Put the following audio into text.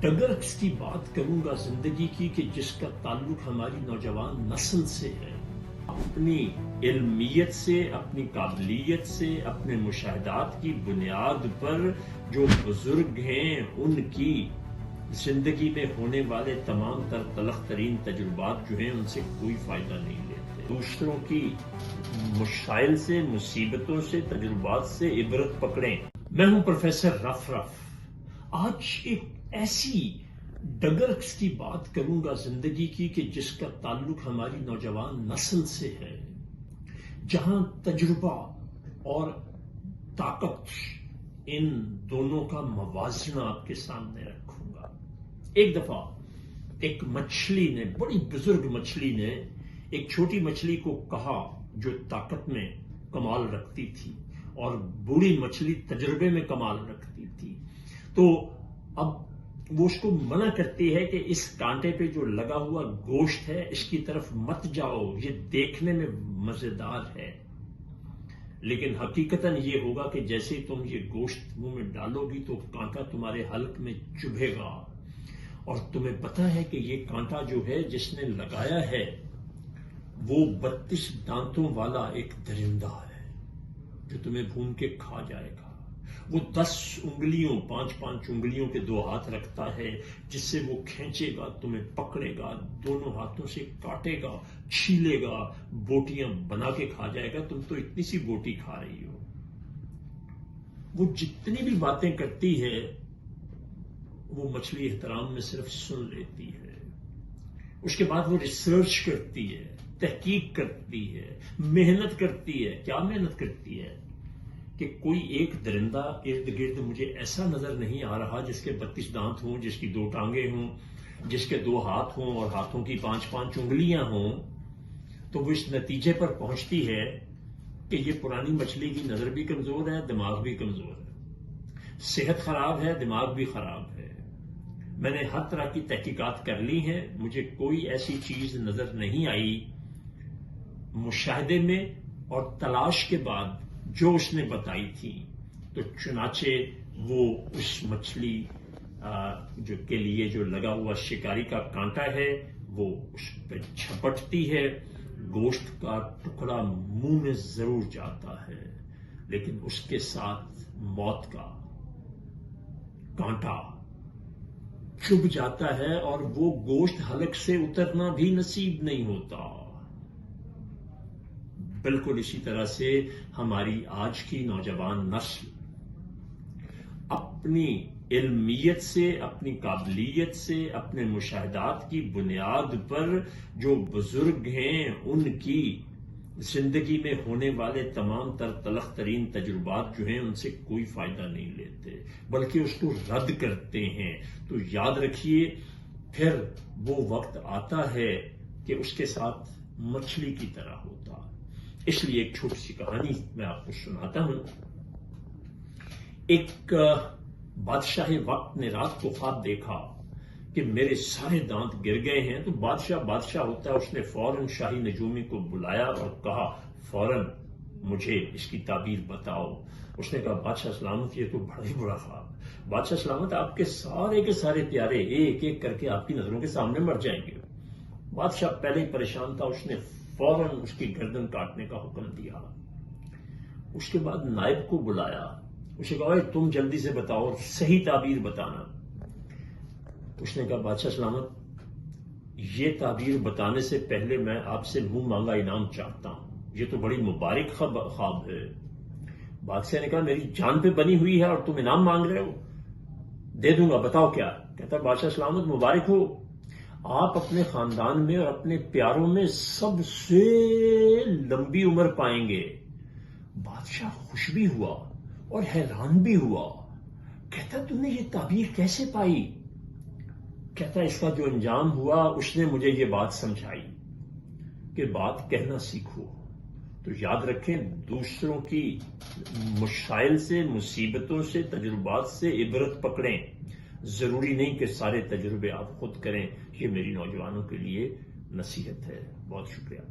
डगर्स की बात करूंगा जिंदगी की कि जिसका ताल्लुक हमारी नौजवान नस्ल से है। अपनी इल्मियत से, अपनी काबिलियत से, अपने मुशाहदात की बुनियाद पर जो बुजुर्ग हैं उनकी जिंदगी में होने वाले तमाम तर तलख तरीन तजुर्बात जो हैं उनसे कोई फायदा नहीं लेते। दूसरों की मुशाइल से, मुसीबतों से, तजुर्बात से इबरत पकड़ें। मैं हूं प्रोफेसर रफ। आज एक ऐसी डगर्स की बात करूंगा जिंदगी की कि जिसका ताल्लुक हमारी नौजवान नस्ल से है, जहां तजुर्बा और ताकत इन दोनों का मवाजना आपके सामने रखूंगा। एक दफा एक मछली ने, बड़ी बुजुर्ग मछली ने एक छोटी मछली को कहा जो ताकत में कमाल रखती थी और बूढ़ी मछली तजुर्बे में कमाल रखती थी। तो अब वो उसको मना करती है कि इस कांटे पे जो लगा हुआ गोश्त है इसकी तरफ मत जाओ, ये देखने में मजेदार है, लेकिन हकीकतन ये होगा कि जैसे ही तुम ये गोश्त मुंह में डालोगी तो कांटा तुम्हारे हल्क में चुभेगा। और तुम्हें पता है कि ये कांटा जो है जिसने लगाया है वो 32 दांतों वाला एक दरिंदा है जो तुम्हें भून के खा जाएगा। वो 10 उंगलियों, 5-5 उंगलियों के 2 हाथ रखता है जिससे वो खींचेगा, तुम्हें पकड़ेगा, दोनों हाथों से काटेगा, छीलेगा, बोटियां बना के खा जाएगा। तुम तो इतनी सी बोटी खा रही हो। वो जितनी भी बातें करती है वो मछली एहतराम में सिर्फ सुन लेती है। उसके बाद वो रिसर्च करती है, तहकीक करती है, मेहनत करती है। क्या मेहनत करती है कि कोई एक दरिंदा इर्द गिर्द मुझे ऐसा नजर नहीं आ रहा जिसके 32 दांत हों, जिसकी 2 टांगें हों, जिसके 2 हाथ हों और हाथों की 5-5 उंगलियां हों। तो वो इस नतीजे पर पहुंचती है कि ये पुरानी मछली की नजर भी कमजोर है, दिमाग भी कमजोर है, सेहत खराब है, दिमाग भी खराब है। मैंने हर तरह की तहकीकात कर ली है, मुझे कोई ऐसी चीज नजर नहीं आई मुशाहदे में और तलाश के बाद जो उसने बताई थी। तो चुनाचे वो उस मछली जो के लिए जो लगा हुआ शिकारी का कांटा है वो उस पर झपटती है। गोश्त का टुकड़ा मुंह में जरूर जाता है, लेकिन उसके साथ मौत का कांटा चुभ जाता है और वो गोश्त हलक से उतरना भी नसीब नहीं होता। बिल्कुल इसी तरह से हमारी आज की नौजवान नस्ल अपनी इल्मियत से, अपनी काबिलियत से, अपने मुशाहदात की बुनियाद पर जो बुजुर्ग हैं उनकी जिंदगी में होने वाले तमाम तर तलख तरीन तजुर्बात जो हैं उनसे कोई फायदा नहीं लेते, बल्कि उसको रद्द करते हैं। तो याद रखिए, फिर वो वक्त आता है कि उसके साथ मछली की तरह होता। इसलिए एक छोटी सी कहानी मैं आपको सुनाता हूं। एक बादशाह वक्त ने रात को ख्वाब देखा कि मेरे सारे दांत गिर गए हैं। तो बादशाह होता है, उसने फौरन शाही नजूमी को बुलाया और कहा, फौरन मुझे इसकी ताबीर बताओ। उसने कहा, बादशाह सलामत, ये तो बड़ा ही बुरा ख्वाब। बादशाह सलामत, आपके सारे के सारे प्यारे एक एक करके आपकी नजरों के सामने मर जाएंगे। बादशाह पहले ही परेशान था, उसने फौरन उसकी गर्दन काटने का हुक्म दिया। उसके बाद नायब को बुलाया, उसे कहा, तुम जल्दी से बताओ, सही ताबीर बताना। उसने कहा, बादशाह सलामत, ये ताबीर बताने से पहले मैं आपसे मुंह मांगा इनाम चाहता हूं। ये तो बड़ी मुबारक ख्वाब है। बादशाह ने कहा, मेरी जान पे बनी हुई है और तुम इनाम मांग रहे हो। दे दूंगा, बताओ क्या। कहता, बादशाह सलामत, मुबारक हो, आप अपने खानदान में और अपने प्यारों में सबसे लंबी उम्र पाएंगे। बादशाह खुश भी हुआ और हैरान भी हुआ। कहता, तुमने ये ताबीर कैसे पाई? कहता, इसका जो अंजाम हुआ उसने मुझे ये बात समझाई कि बात कहना सीखो। तो याद रखें, दूसरों की मुशाइल से, मुसीबतों से, तजुर्बात से इबरत पकड़ें। जरूरी नहीं कि सारे तजुर्बे आप खुद करें। ये मेरी नौजवानों के लिए नसीहत है। बहुत शुक्रिया।